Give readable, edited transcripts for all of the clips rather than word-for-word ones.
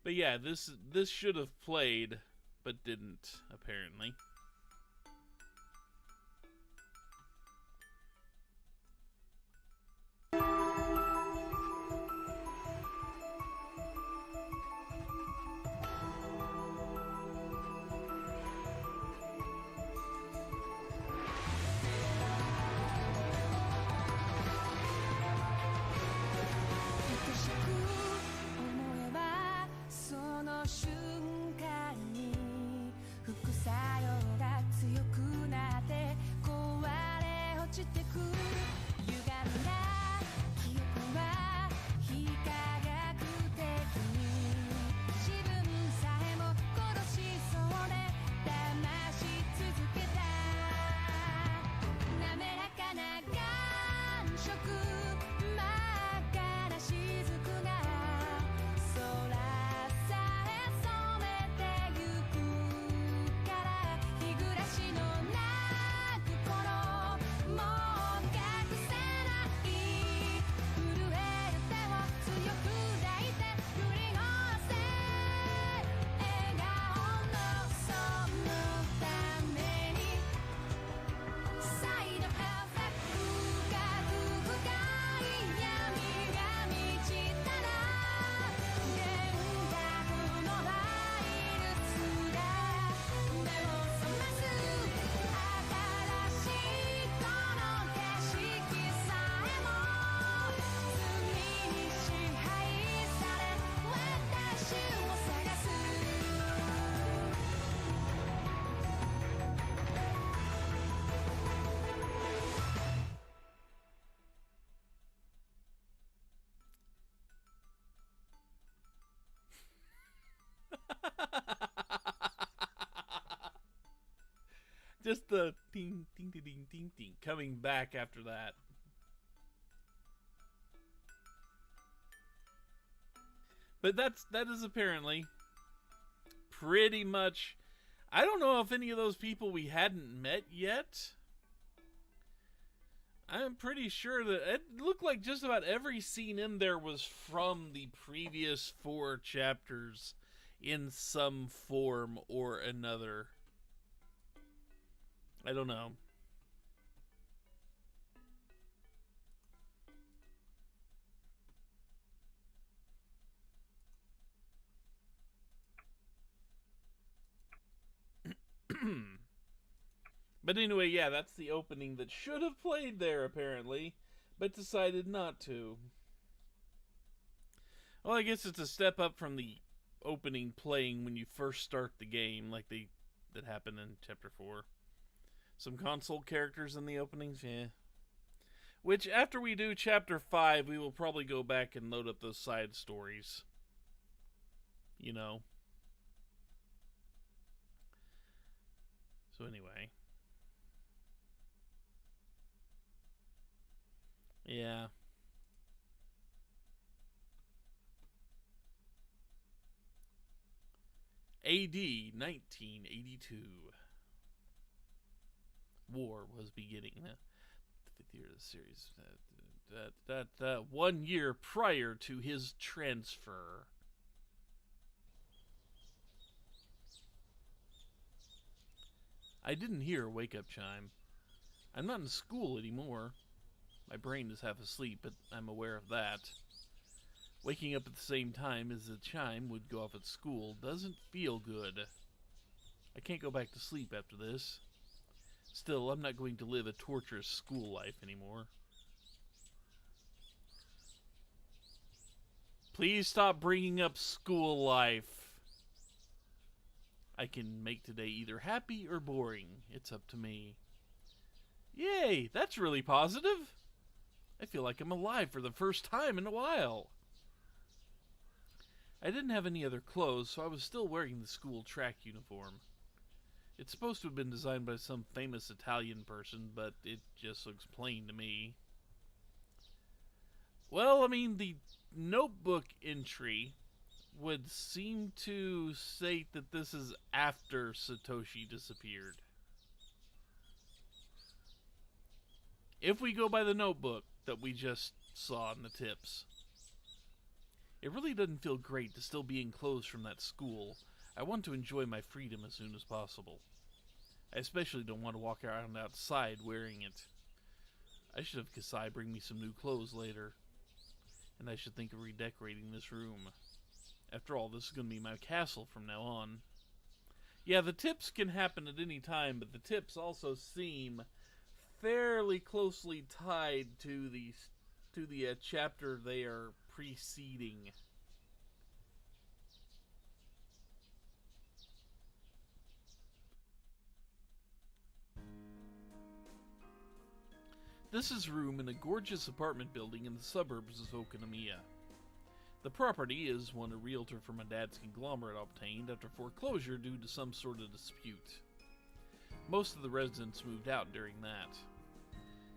But yeah, this should have played, but didn't, apparently. Just the ding, ding, ding, ding, ding, ding coming back after that. But that is apparently pretty much. I don't know if any of those people we hadn't met yet. I'm pretty sure that it looked like just about every scene in there was from the previous 4 chapters in some form or another. I don't know. But anyway, yeah, that's the opening that should have played there, apparently, but decided not to. Well, I guess it's a step up from the opening playing when you first start the game, like that happened in Chapter 4. Some console characters in the openings, yeah. Which, after we do Chapter 5, we will probably go back and load up those side stories. You know. So anyway. Yeah. AD 1982. War was beginning. The fifth year of the series. 1 year prior to his transfer. I didn't hear a wake-up chime. I'm not in school anymore. My brain is half asleep, but I'm aware of that. Waking up at the same time as the chime would go off at school doesn't feel good. I can't go back to sleep after this. Still, I'm not going to live a torturous school life anymore. Please stop bringing up school life. I can make today either happy or boring. It's up to me. Yay, that's really positive. I feel like I'm alive for the first time in a while. I didn't have any other clothes, so I was still wearing the school track uniform. It's supposed to have been designed by some famous Italian person, but it just looks plain to me. Well, I mean, the notebook entry would seem to state that this is after Satoshi disappeared. If we go by the notebook that we just saw in the tips. It really doesn't feel great to still be enclosed from that school. I want to enjoy my freedom as soon as possible. I especially don't want to walk around outside wearing it. I should have Kasai bring me some new clothes later. And I should think of redecorating this room. After all, this is going to be my castle from now on. Yeah, the tips can happen at any time, but the tips also seem fairly closely tied to the chapter they are preceding. This is a room in a gorgeous apartment building in the suburbs of Okonomiya. The property is one a realtor from my dad's conglomerate obtained after foreclosure due to some sort of dispute. Most of the residents moved out during that.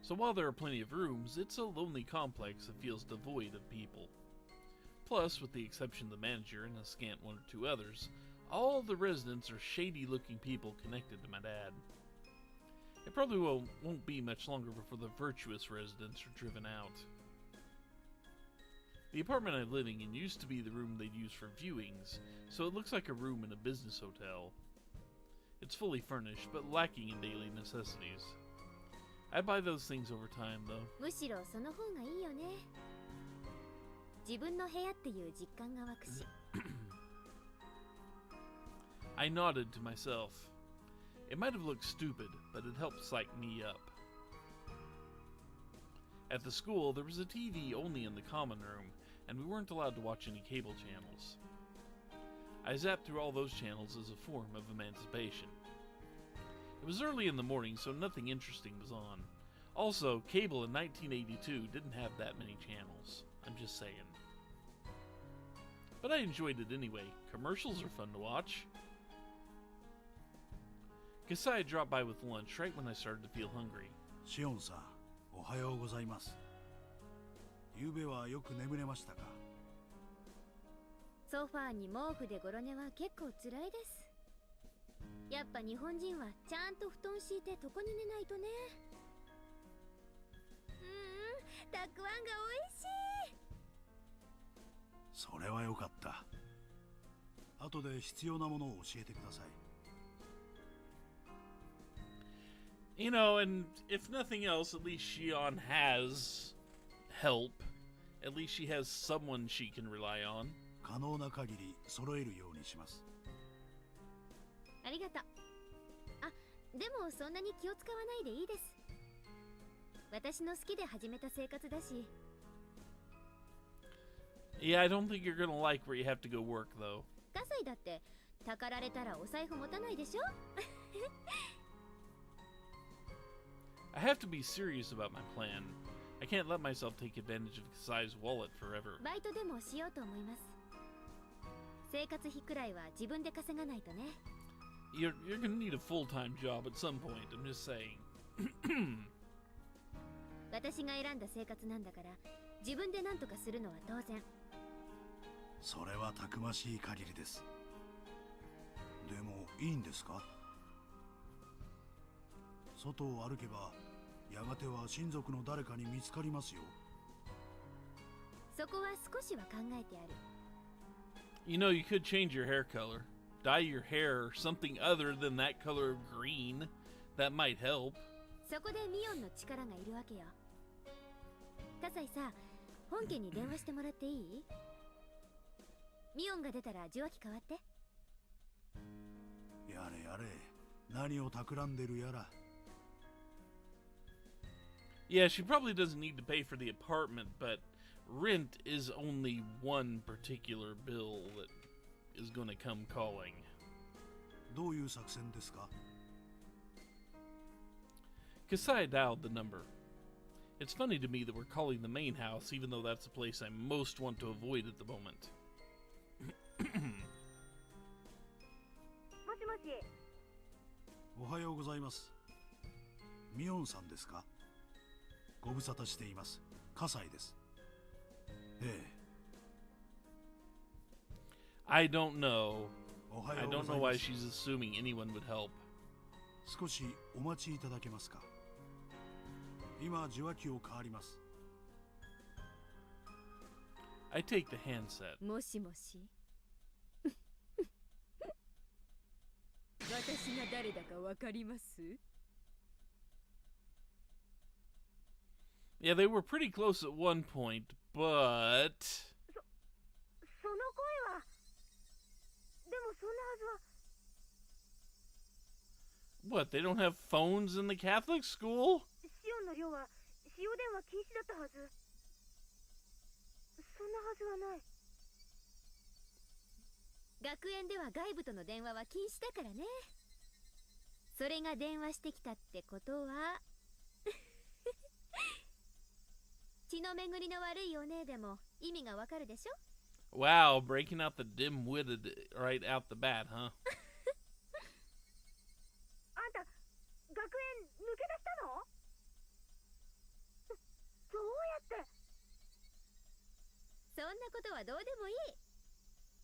So while there are plenty of rooms, it's a lonely complex that feels devoid of people. Plus, with the exception of the manager and a scant one or two others, all the residents are shady-looking people connected to my dad. It probably won't be much longer before the virtuous residents are driven out. The apartment I'm living in used to be the room they'd use for viewings, so it looks like a room in a business hotel. It's fully furnished, but lacking in daily necessities. I buy those things over time, though. むしろその方がいいよね。自分の部屋っていう実感が湧くし。I nodded to myself. It might have looked stupid, but it helped psych me up. At the school, there was a TV only in the common room, and we weren't allowed to watch any cable channels. I zapped through all those channels as a form of emancipation. It was early in the morning, so nothing interesting was on. Also, cable in 1982 didn't have that many channels. I'm just saying. But I enjoyed it anyway. Commercials are fun to watch. Kasai dropped by with lunch right when I started to feel hungry. Shion さん、おはようございます。ゆうべはよく眠れましたか？ソファーに毛布でゴロ寝は結構辛いです。やっぱ日本人はちゃんと布団敷いて床に寝ないとね。たくあんが美味しい。それはよかった。後で必要なものを教えてください。You know, and if nothing else, at least Shion has help. At least she has someone she can rely on. 可能な限り揃えるようにします。ありがとう。あ、でもそんなに気を使わないでいいです。私の好きで始めた生活だし。Yeah, I don't think you're gonna like where you have to go work, though. ガサイだってたかられたらお財布持たないでしょI have to be serious about my plan. I can't let myself take advantage of Kasai's wallet forever. バイトでもしようと思います。生活費くらいは自分で稼がないとね。You're gonna need a full-time job at some point, I'm just saying. 私が選んだ生活なんだから自分で何とかするのは当然。それはたくましい限りです。でもいいんですか？外を歩けばやがては親族の誰かに見つかりますよ。そこは少しは考えてある。You know, you could change your hair color. Dye your hair something other than that color of green. That might help. そこでミオンの力がいるわけよ。カサイさ、本家に電話してもらっていい？ミオンが出たら受話器変わって。やれやれ、何を企んでるやら。Yeah, she probably doesn't need to pay for the apartment, but rent is only one particular bill that is going to come calling. どういう作戦ですか？ Kasai dialed the number. It's funny to me that we're calling the main house, even though that's the place I most want to avoid at the moment. もしもし。おはようございます。ミオンさんですか？ご無沙汰しています。カサイです。ええ。I don't know. おは I ようご don't ざ know いま why す。 she's assuming anyone would help. 少しお待ちいただけますか？今受話器を代わります。I take the handset. もしもし私が誰だかわかります？ Yeah, they were pretty close at one point, but... その声はでもそんなはずは What, they don't have phones in the Catholic school? シオンの寮は使用電話禁止だったはず。そんなはずはない。学園では外部との電話は禁止だからね。それが電話してきたってことは血の巡りの悪いお姉でも意味がわかるでしょ。 Wow, breaking out the dim-witted right out the bat, huh? あんた学園抜け出したの？どうやって？そんなことはどうでもいい。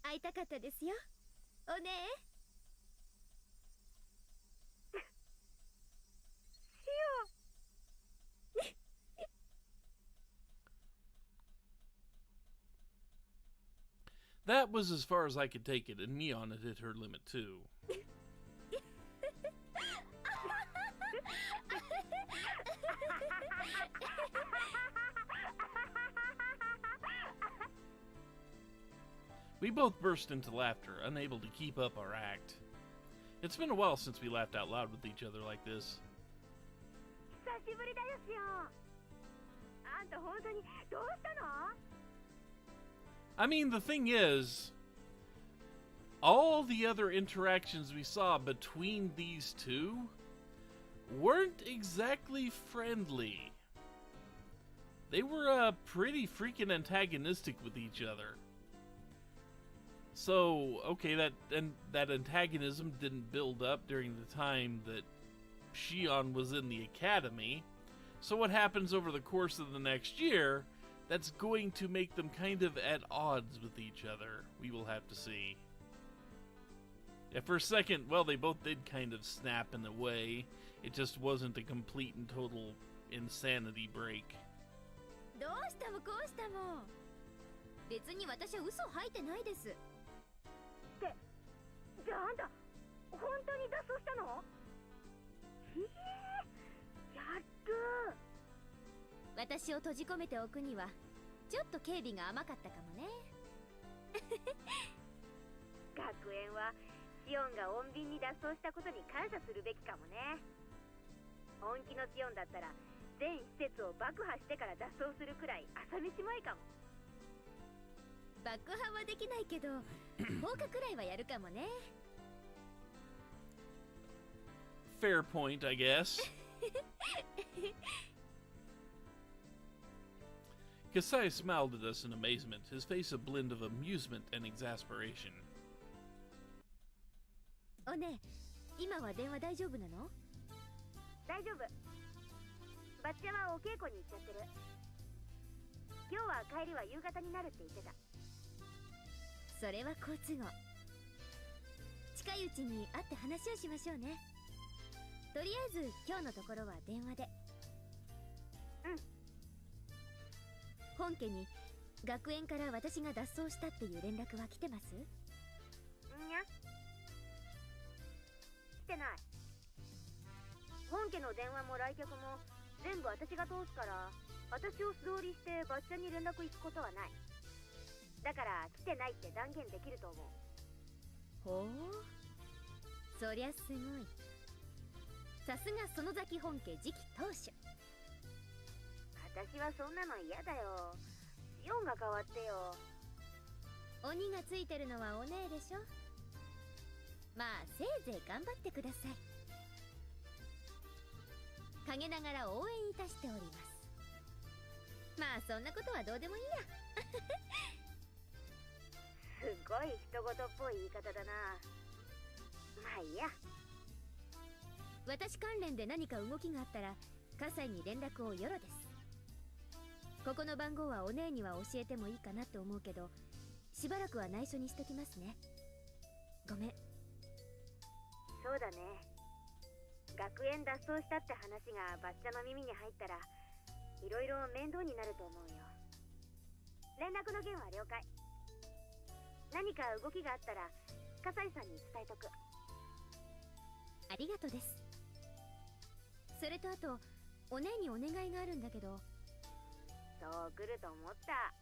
会いたかったですよ、お姉。シオン。That was as far as I could take it, and Neon had hit her limit too. We both burst into laughter, unable to keep up our act. It's been a while since we laughed out loud with each other like this. 久しぶりだよ、シオン。あんた本当にどうしたの？ I mean, the thing is, all the other interactions we saw between these two weren't exactly friendly. They were pretty freaking antagonistic with each other. So, okay, that antagonism didn't build up during the time that Shion was in the academy. So what happens over the course of the next year, that's going to make them kind of at odds with each other. We will have to see. Yeah, for a second, well, they both did kind of snap in a way. It just wasn't a complete and total insanity break. どうしたもこうしたも。別に私は嘘を吐いてないです。って、じゃああんた、本当に脱走したの？やっる。私を閉じ込めておくには、ちょっと警備が甘かったかもね。学園は、シオンが穏便に脱走したことに感謝するべきかもね。本気のシオンだったら、全施設を爆破してから脱走するくらい朝飯前かも。爆破はできないけど放火くらいはやるかもね。Fair point, I guess. Kasai smiled at us in amazement, his face a blend of amusement and exasperation. おね、今は電話大丈夫なの？大丈夫。バッチャはお稽古に行っちゃってる。今日は帰りは夕方になるって言ってた。それは好都合。近いうちに会って話をしましょうね。とりあえず今日のところは電話で。うん。本家に学園から私が脱走したっていう連絡は来てます？んや。来てない。本家の電話も来客も全部私が通すから、私を素通りしてバッチャに連絡行くことはない。だから来てないって断言できると思う。ほう、そりゃすごい。さすが園崎本家次期当主。私はそんなの嫌だよ。シオンが変わってよ。鬼がついてるのはお姉でしょ。まあせいぜい頑張ってください。陰ながら応援いたしております。まあそんなことはどうでもいいや。すごい人事っぽい言い方だな。まあいいや。私関連で何か動きがあったら葛西に連絡をよろです。ここの番号はお姉には教えてもいいかなと思うけど、しばらくは内緒にしときますね。ごめん。そうだね。学園脱走したって話がバッチャの耳に入ったらいろいろ面倒になると思うよ。連絡の件は了解。何か動きがあったら葛西さんに伝えとく。ありがとです。それとあとお姉にお願いがあるんだけど。そう来ると思った。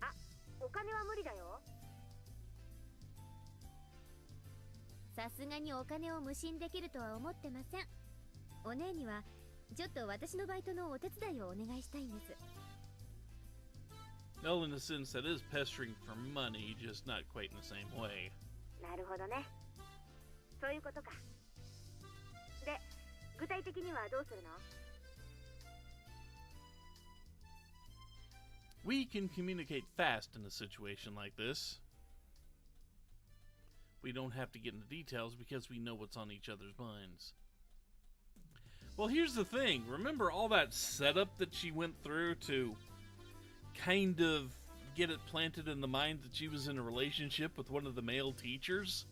あ、お金は無理だよ。さすがにお金を無心できるとは思ってません。お姉にはちょっと私のバイトのお手伝いをお願いしたいんです。Well, in a sense, that is pestering for money, just not quite in the same way. なるほどね。そういうことか。で、具体的にはどうするの？ We can communicate fast in a situation like this. We don't have to get into details because we know what's on each other's minds. Well, here's the thing. Remember all that setup that she went through to kind of get it planted in the mind that she was in a relationship with one of the male teachers?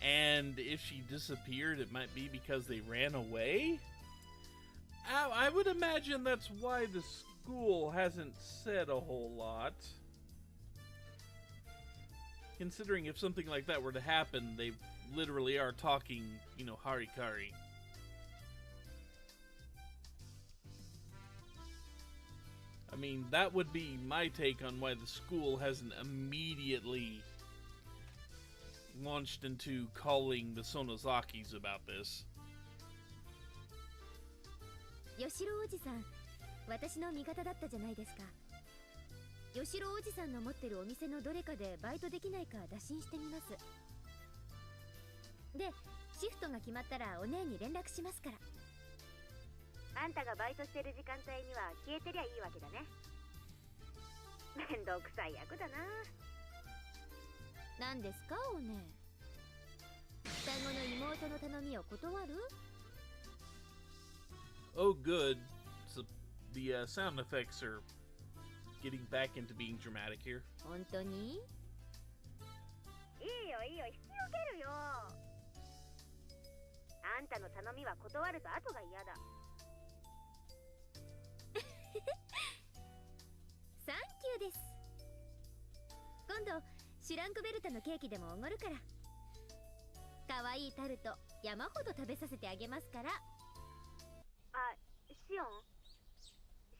And if she disappeared, it might be because they ran away? I would imagine that's why the school hasn't said a whole lot. Considering if something like that were to happen, they literally are talking, you know, harikari. I mean, that would be my take on why the school hasn't immediately launched into calling the Sonozakis about this. 吉郎おじさん、私の味方だったじゃないですか。吉郎おじさんの持ってるお店のどれかでバイトできないか打診してみます。で、シフトが決まったらお姉に連絡しますから。あんたがバイトしてる時間帯には消えてりゃいいわけだね。めんどくさい役だな。何ですかお姉。双子の妹の頼みを断る？ Oh, good. So the sound effects are getting back into being dramatic here. 本当に？いいよいいよ、引き受けるよ。あんたの頼みは断ると後が嫌だ。サンキューです。今度シュランクベルタのケーキでもおごるから。かわいいタルト山ほど食べさせてあげますから。あ、シオン、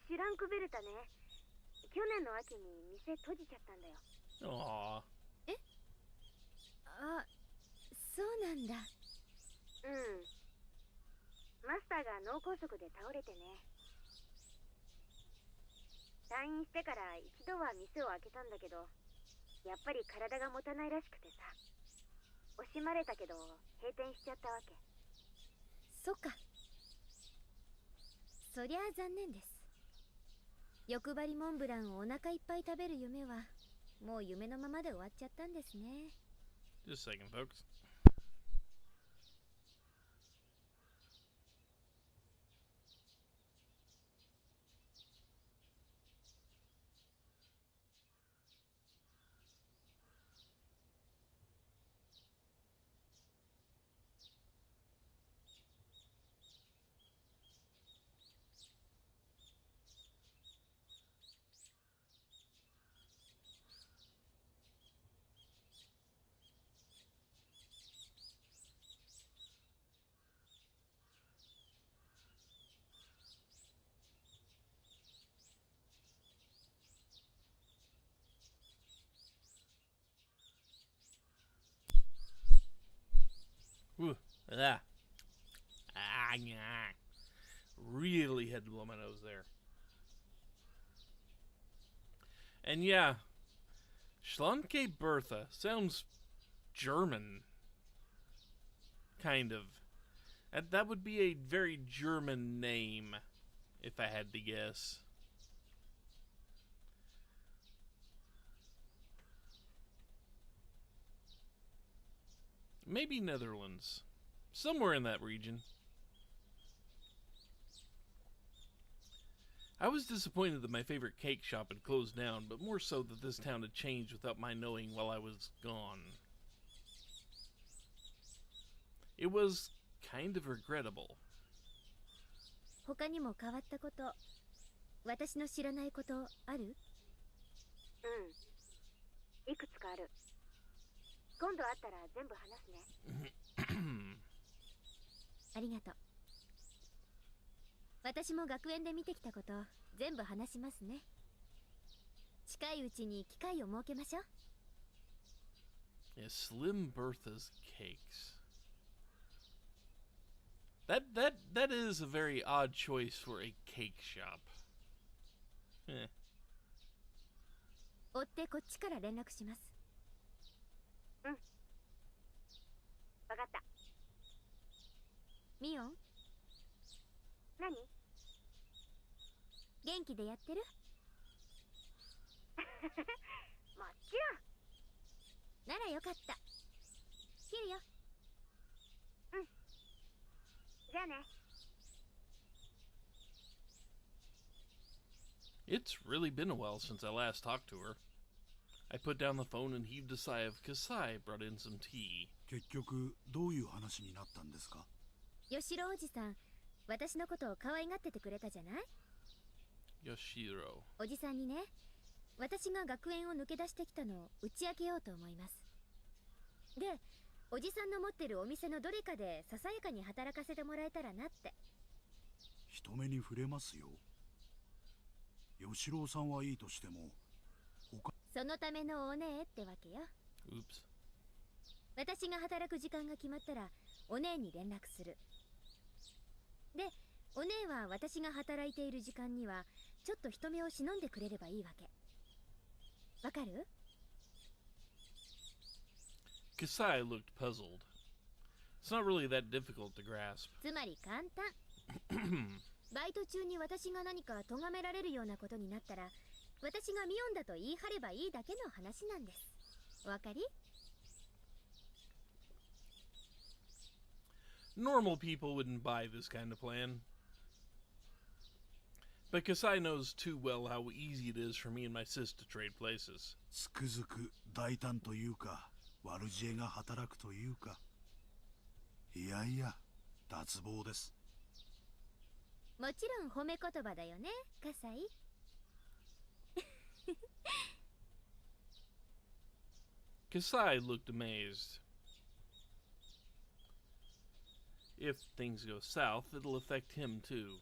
シュランクベルタね。去年の秋に店閉じちゃったんだよ。Aww. え？あ、そうなんだ。うん。マスターが脳梗塞で倒れてね。退院してから一度は店を開けたんだけど、やっぱり体が持たないらしくてさ。惜しまれたけど閉店しちゃったわけ。そっか。そりゃあ残念です。欲張りモンブランをお腹いっぱい食べる夢はもう夢のままで終わっちゃったんですね。 Just a second, folks. Ooh, ah. Ah, yeah. Really had to blow my nose there. And yeah, Schlanke Bertha sounds German. Kind of. That would be a very German name, if I had to guess. Maybe Netherlands. Somewhere in that region. I was disappointed that my favorite cake shop had closed down, but more so that this town had changed without my knowing while I was gone. It was kind of regrettable. 他にも変わったこと、私の知らないことある？いくつかある。今度会ったら全部話すね。ありがとう。私も学園で見てきたこと全部話しますね。近いうちに機会を設けましょう。Yeah, Slim Bertha's cakes. That is a very odd choice for a cake shop. Eh. 追ってこっちから連絡します。わかった。ミオン、何？元気でやってる？もちろん。ならよかった。切るよ。じゃあね。It's really been a while since I last talked to her. I put down the phone and heaved a sigh of Kasai brought in some tea. 結局どういう話になったんですか？吉郎おじさん、私のことを可愛がっててくれたじゃない？ Yoshiro. おじさんにね、私が学園を抜け出してきたのを打ち明けようと思います。で、おじさんの持ってるお店のどれかでささやかに働かせてもらえたらなって。人目に触れますよ。吉郎さんはいいとしても、そのためのお姉ってわけよ。 Oops. 私が働く時間が決まったらお姉に連絡する。で、お姉は私が働いている時間にはちょっと人目を忍んでくれればいいわけ。わかる？ Kasai looked puzzled. It's not really that difficult to grasp. つまり簡単。バイト中に私が何か咎められるようなことになったら、私がミオンだと言い張ればいいだけの話なんです。お分かり？ Normal people wouldn't buy this kind of plan. But Kasai knows too well how easy it is for me and my sis to trade places. つくづく大胆というか、悪知恵が働くというか。いやいや、脱帽です。もちろん褒め言葉だよね、カサイ。Kasai looked amazed. If things go south, it'll affect him too.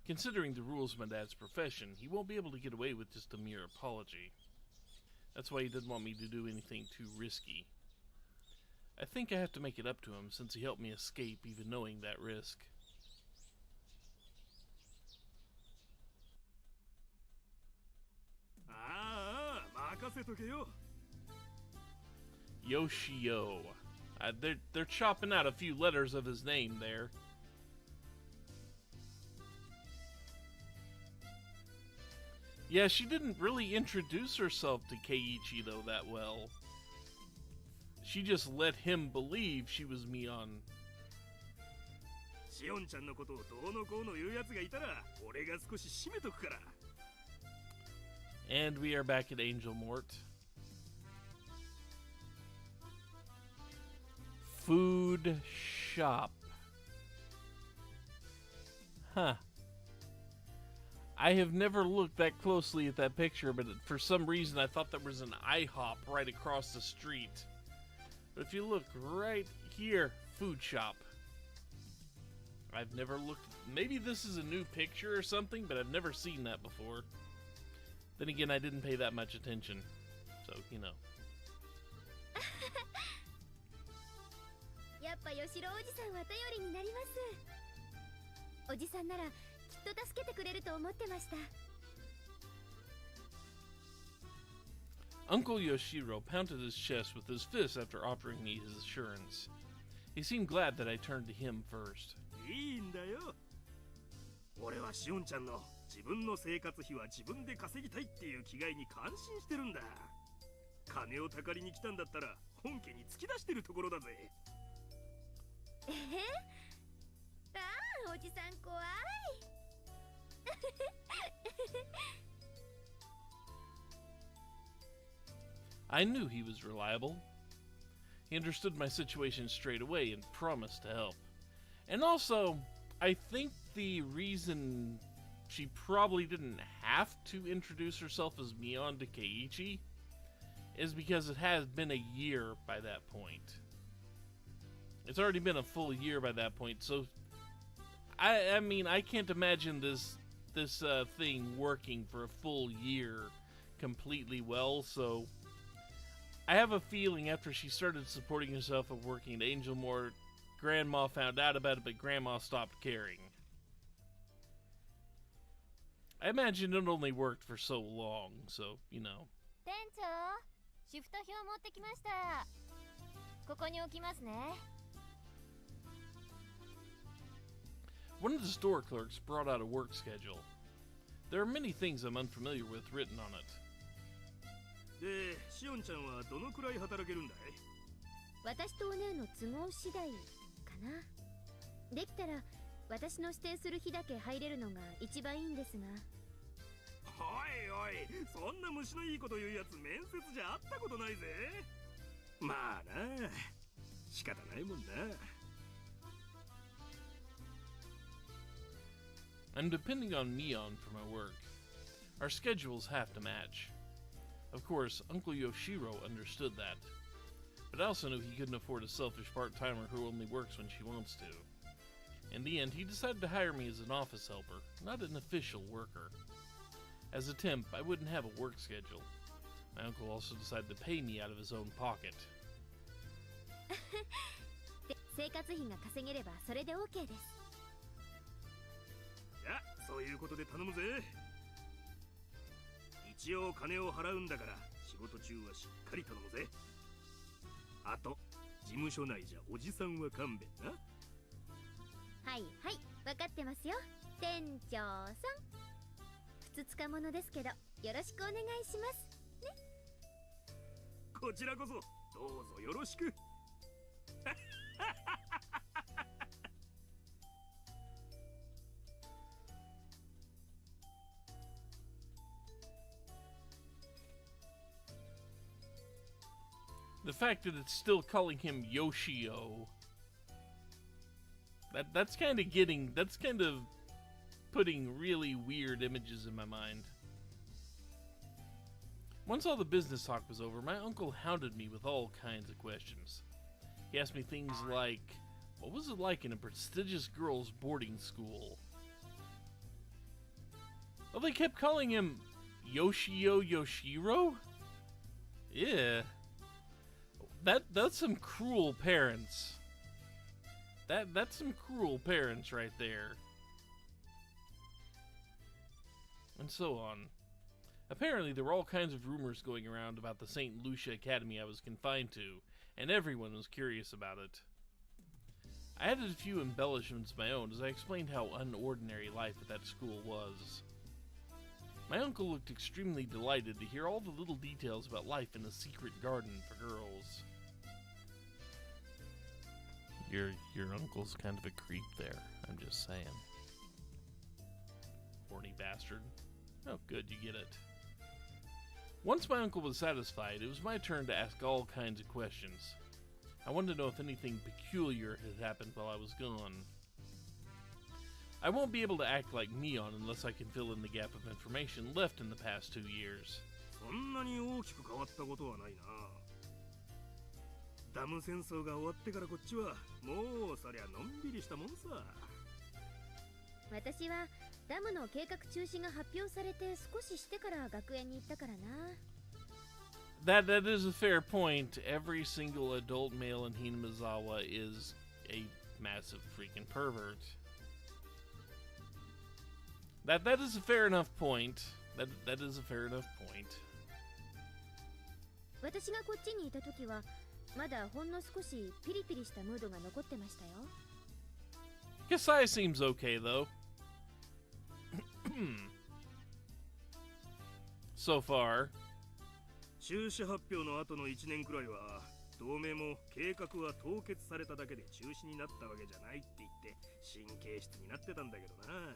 Considering the rules of my dad's profession, he won't be able to get away with just a mere apology. That's why he didn't want me to do anything too risky. I think I have to make it up to him since he helped me escape even knowing that risk. ああ、任せとけよ。 Yoshio. They're chopping out a few letters of his name there. Yeah, she didn't really introduce herself to Keiichi though that well. She just let him believe she was Mion. シオンちゃんのことをどうのこうの言うやつがいたら、俺が少し締めとくから。 And we are back at Angel Mort. Food shop. Huh. I have never looked that closely at that picture, but for some reason I thought there was an IHOP right across the street. But if you look right here, food shop. I've never looked... Maybe this is a new picture or something, but I've never seen that before. Then again, I didn't pay that much attention. So, you know. やっぱ吉郎おじさんは頼りになります。おじさんならきっと助けてくれると思ってました。 Uncle Yoshiro pounded his chest with his fist after offering me his assurance. He seemed glad that I turned to him first. いいんだよ。俺はシオンちゃんの自分の生活費は自分で稼ぎたいっていう気概に感心してるんだ。金をたかりに来たんだったら本家に突き出してるところだぜ。ああ、おじさん怖い。I knew he was reliable. He understood my situation straight away and promised to help. And also, I think the reason she probably didn't have to introduce herself as Mion to Keiichi is because it has been a year by that point. It's already been a full year by that point, so I mean, I can't imagine this thing working for a full year completely well, so I have a feeling after she started supporting herself and working at Angel More, Grandma found out about it, but Grandma stopped caring. I imagine it only worked for so long, so, you know. 店長、シフト表持ってきました。ここに置きますね。One of the store clerks brought out a work schedule. There are many things I'm unfamiliar with written on it. で、シオンちゃんはどのくらい働けるんだい？私とお姉の都合次第かな。できたら私の指定する日だけ入れるのが一番いいんですが。おいおい、そんな虫のいいこと言うやつ面接じゃ会ったことないぜ。まあな、仕方ないもんな。I'm depending on Mion for my work. Our schedules have to match. Of course, Uncle Yoshiro understood that. But I also knew he couldn't afford a selfish part-timer who only works when she wants to. In the end, he decided to hire me as an office helper, not an official worker. As a temp, I wouldn't have a work schedule. My uncle also decided to pay me out of his own pocket. 生活費が稼げればそれで OK です。じゃあ、そういうことで頼むぜ。一応金を払うんだから仕事中はしっかり頼むぜ。あと、事務所内じゃおじさんは勘弁な。はいはい、分かってますよ。店長さん。ふつつかものですけど、よろしくお願いしますね。こちらこそどうぞよろしく。The fact that it's still calling him Yoshio, that's kind of putting really weird images in my mind. Once all the business talk was over, my uncle hounded me with all kinds of questions. He asked me things like, what was it like in a prestigious girls' boarding school? Well, they kept calling him Yoshio Yoshiro? Yeah. That's some cruel parents. That's some cruel parents right there. And so on. Apparently there were all kinds of rumors going around about the St. Lucia Academy I was confined to, and everyone was curious about it. I added a few embellishments of my own as I explained how unordinary life at that school was. My uncle looked extremely delighted to hear all the little details about life in a secret garden for girls. Your uncle's kind of a creep there, I'm just saying. Horny bastard. Oh, good, you get it. Once my uncle was satisfied, it was my turn to ask all kinds of questions. I wanted to know if anything peculiar had happened while I was gone. I won't be able to act like Mion unless I can fill in the gap of information left in the past 2 years. そんなに大きく変わったことはないな。ダム戦争が終わってからこっちはもうそりゃのんびりしたもんさ。私はダムの計画中止が発表されて少ししてから学園に行ったからな。That is a fair point. Every single adult male in Hinamizawa is a massive freaking pervert. That is a fair enough point. That is a fair enough point. 私がこっちにいた時はまだほんの少しピリピリしたムードが残ってましたよ。Kasai seems okay though. So far. 中止発表の後の1年くらいは同盟も計画は凍結されただけで中止になったわけじゃないって言って神経質になってたんだけどな。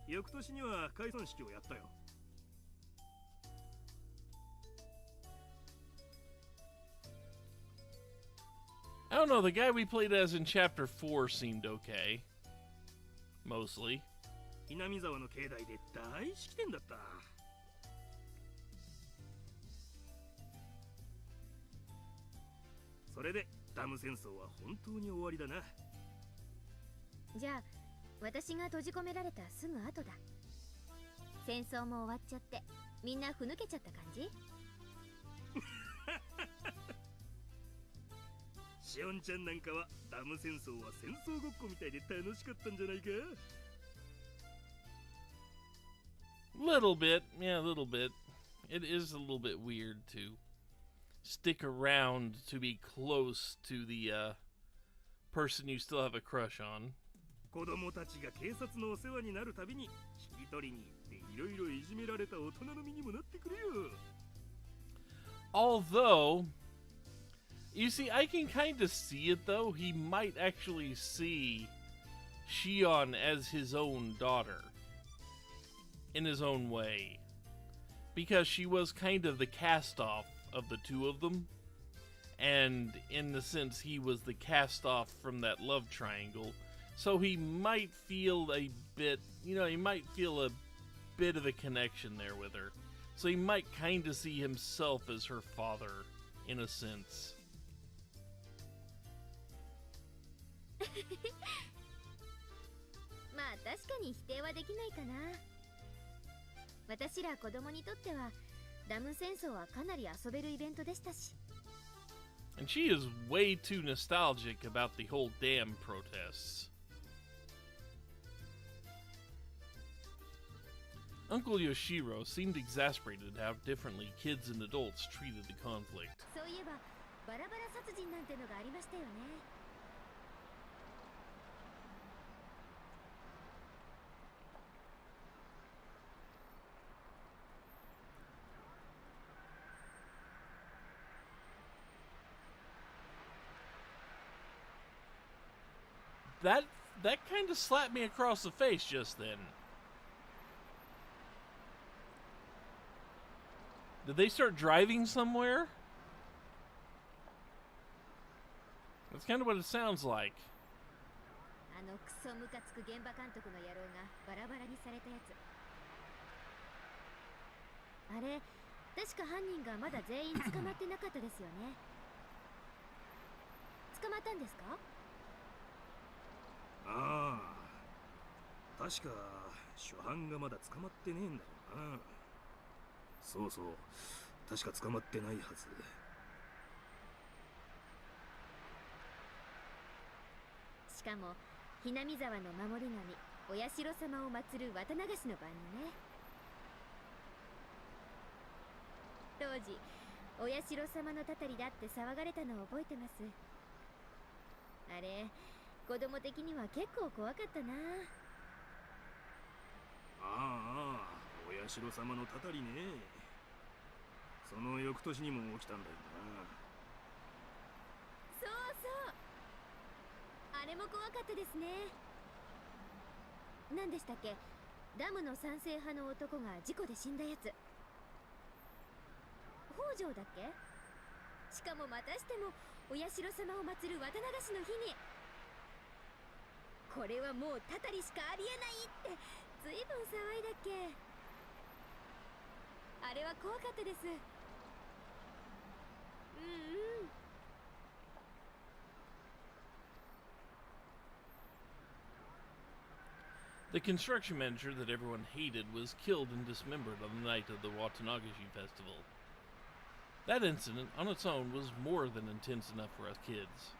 翌年には解散式をやったよ。I don't know, the guy we played as in Chapter 4 seemed okay. Mostly. 南沢の境内で大式典だった。それでダム戦争は本当に終わりだな。じゃあ私が閉じ込められたすぐ後だ。戦争も終わっちゃってみんなふぬけちゃった感じ？シオンちゃんなんかはダム戦争は戦争ごっこみたいで楽しかったんじゃないか？ Little bit, yeah, a little bit. It is a little bit weird to stick around to be close to the person you still have a crush on. 子供たちが警察のお世話になるたびに引き取りに行っていろいろいじめられた大人の身にもなってくれよ。 Although, you see, I can kind of see it though. He might actually see Shion as his own daughter in his own way, because she was kind of the cast-off of the two of them, and in the sense he was the cast-off from that love triangle, so he might feel a bit, you know, he might feel a bit of a connection there with her, so he might kind of see himself as her father, in a sense. まあ確かに否定はできないかな。私ら子供にとってはダム戦争はかなり遊べるイベントでしたし。And she is way too nostalgic about the whole dam protests. Uncle Yoshiro seemed exasperated how differently kids and adults treated the conflict. そういえばバラバラ殺人なんてのがありましたよね。That kind of slapped me across the face just then. Did they start driving somewhere? That's kind of what it sounds like. あのクソムカつく現場監督の野郎がバラバラにされたやつ。あれ、確か犯人がまだ全員捕まってなかったですよね。捕まったんですか？ああ、確か初犯がまだ捕まってねえんだろうな。そうそう、確か捕まってないはず。しかもひなみ沢の守り神お社様を祀る綿流しの番にね。当時お社様のたたりだって騒がれたのを覚えてます。あれ子供的には結構怖かったな。ああ、お社様のたたりね。その翌年にも起きたんだよな。そうそう、あれも怖かったですね。何でしたっけ、ダムの賛成派の男が事故で死んだやつ。北条だっけ。しかもまたしてもお社様を祀る綿流しの日に。これはもうたたりしかありえないってずいぶん騒いだっけ。あれは怖かったです。うんうん。The construction manager that everyone hated was killed and dismembered on the night of the Watanagashi festival. That incident on its own was more than intense enough for us kids.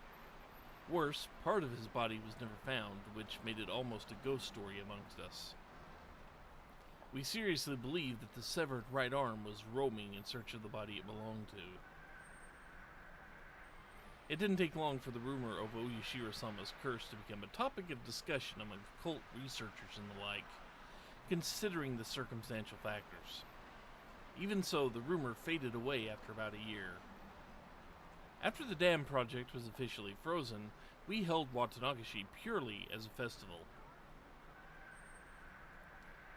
Worse, part of his body was never found, which made it almost a ghost story amongst us. We seriously believed that the severed right arm was roaming in search of the body it belonged to. It didn't take long for the rumor of Oyashiro-sama's curse to become a topic of discussion among occult researchers and the like, considering the circumstantial factors. Even so, the rumor faded away after about a year. After the dam project was officially frozen, we held Watanagashi purely as a festival.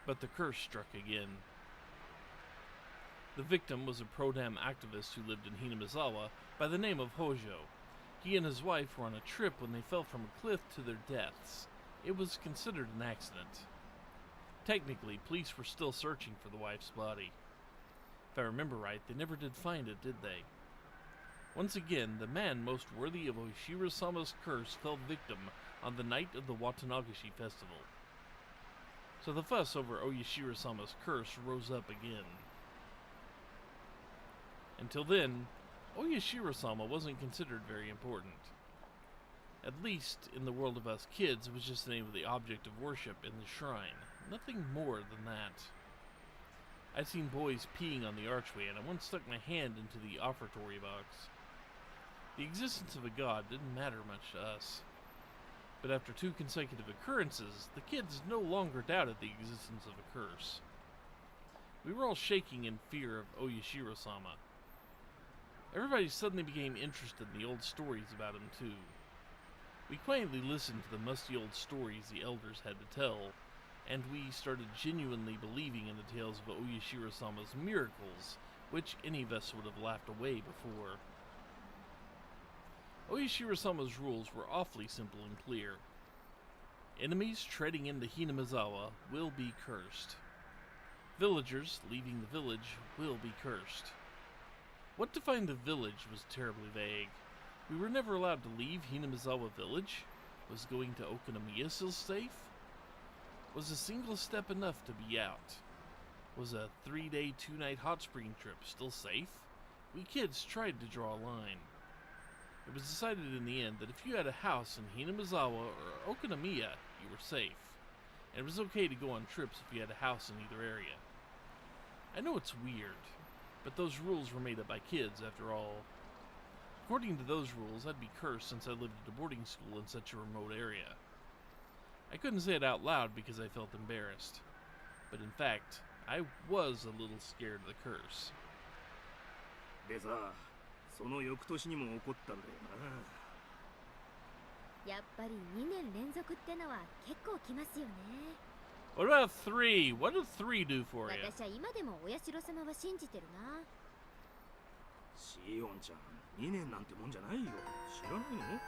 But the curse struck again. The victim was a pro-dam activist who lived in Hinamizawa by the name of Hojo. He and his wife were on a trip when they fell from a cliff to their deaths. It was considered an accident. Technically, police were still searching for the wife's body. If I remember right, they never did find it, did they? Once again, the man most worthy of Oishiro-sama's curse fell victim on the night of the Watanagashi festival. So the fuss over Oishiro-sama's curse rose up again. Until then, Oishiro-sama wasn't considered very important. At least, in the world of us kids, it was just the name of the object of worship in the shrine. Nothing more than that. I'd seen boys peeing on the archway, and I once stuck my hand into the offertory box. The existence of a god didn't matter much to us. But after 2 consecutive occurrences, the kids no longer doubted the existence of a curse. We were all shaking in fear of Oishiro-sama. Everybody suddenly became interested in the old stories about him, too. We quietly listened to the musty old stories the elders had to tell, and we started genuinely believing in the tales of Oishiro-sama's miracles, which any of us would have laughed away before. Oishiro-sama's rules were awfully simple and clear. Enemies treading into Hinamizawa will be cursed. Villagers leaving the village will be cursed. What defined the village was terribly vague. We were never allowed to leave Hinamizawa village. Was going to Okonomiya still safe? Was a single step enough to be out? Was a 3-day, 2-night hot spring trip still safe? We kids tried to draw a line. It was decided in the end that if you had a house in Hinamizawa or Okonomiya, you were safe. And it was okay to go on trips if you had a house in either area. I know it's weird, but those rules were made up by kids after all. According to those rules, I'd be cursed since I lived at a boarding school in such a remote area. I couldn't say it out loud because I felt embarrassed. But in fact, I was a little scared of the curse. でさ、その翌年にも起こったんだよな。やっぱり2年連続ってのは結構きますよね。What about 3? What did 3 do for you? 私は今でもお社様は信じてるな。シオンちゃん、2年なんてもんじゃないよ。知らないの？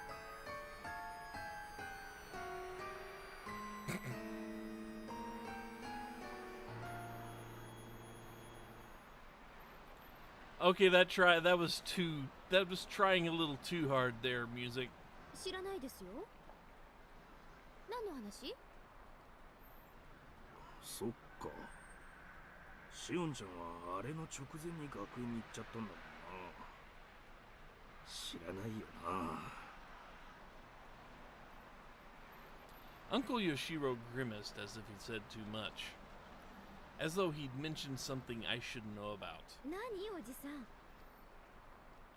Okay, that was trying a little too hard there, music. 知らないですよ。何の話？そっか。シオンちゃんはあれの直前に学園に行っちゃったんだもんな。知らないよな。Uncle Yoshiro grimaced as if he'd said too much. As though he'd mentioned something I shouldn't know about. 何おじさん。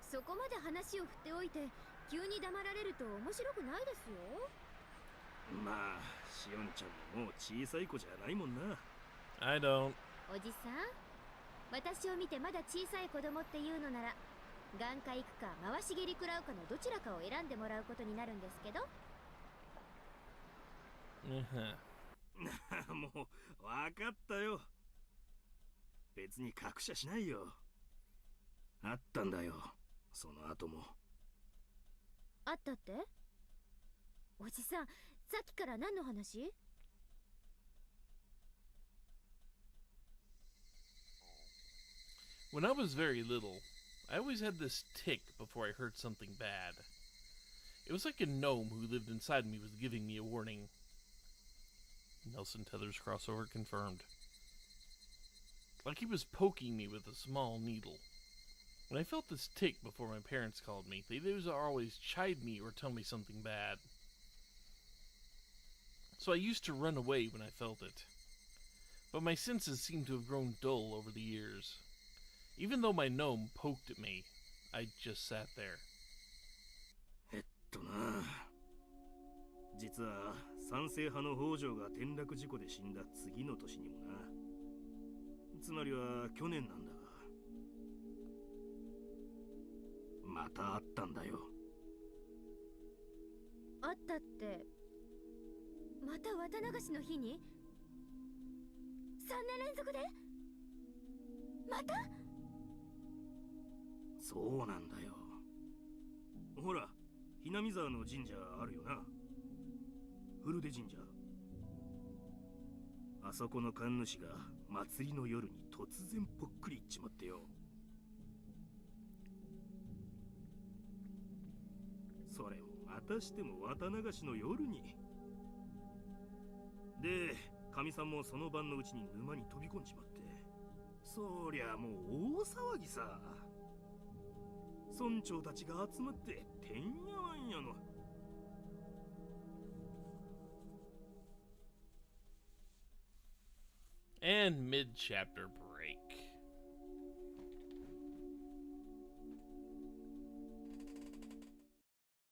そこまで話を振っておいて急に黙られると面白くないですよ。まあ、シオンちゃんももう小さい子じゃないもんな。I don't. おじさん、私を見てまだ小さい子供っていうのなら、眼科行くか回し蹴り食らうかのどちらかを選んでもらうことになるんですけど。もう分かったよ。別に隠しゃしないよ。あったんだよ、その後も。あったって？おじさん、さっきから何の話？When I was very little, I always had this tick before I heard something bad. It was like a gnome who lived inside me was giving me a warning. Nelson Tethers crossover confirmed. Like he was poking me with a small needle. When I felt this tick before my parents called me, they'd always chide me or tell me something bad. So I used to run away when I felt it. But my senses seemed to have grown dull over the years. Even though my gnome poked at me, I just sat there. 実は賛成派の北条が転落事故で死んだ次の年にもな。つまりは去年なんだが、またあったんだよ。あったって、また綿流しの日に3年連続でまた？そうなんだよ。ほら、ひなみ沢の神社あるよな。古出神社。ああそこの神主が祭りの夜に突然ぽっくりいっちまってよ。それもまたしても綿流しの夜に。で、神さんもその晩のうちに沼に飛び込んじまって、そりゃもう大騒ぎさ。村長たちが集まっててんやわんやの。And mid-chapter break.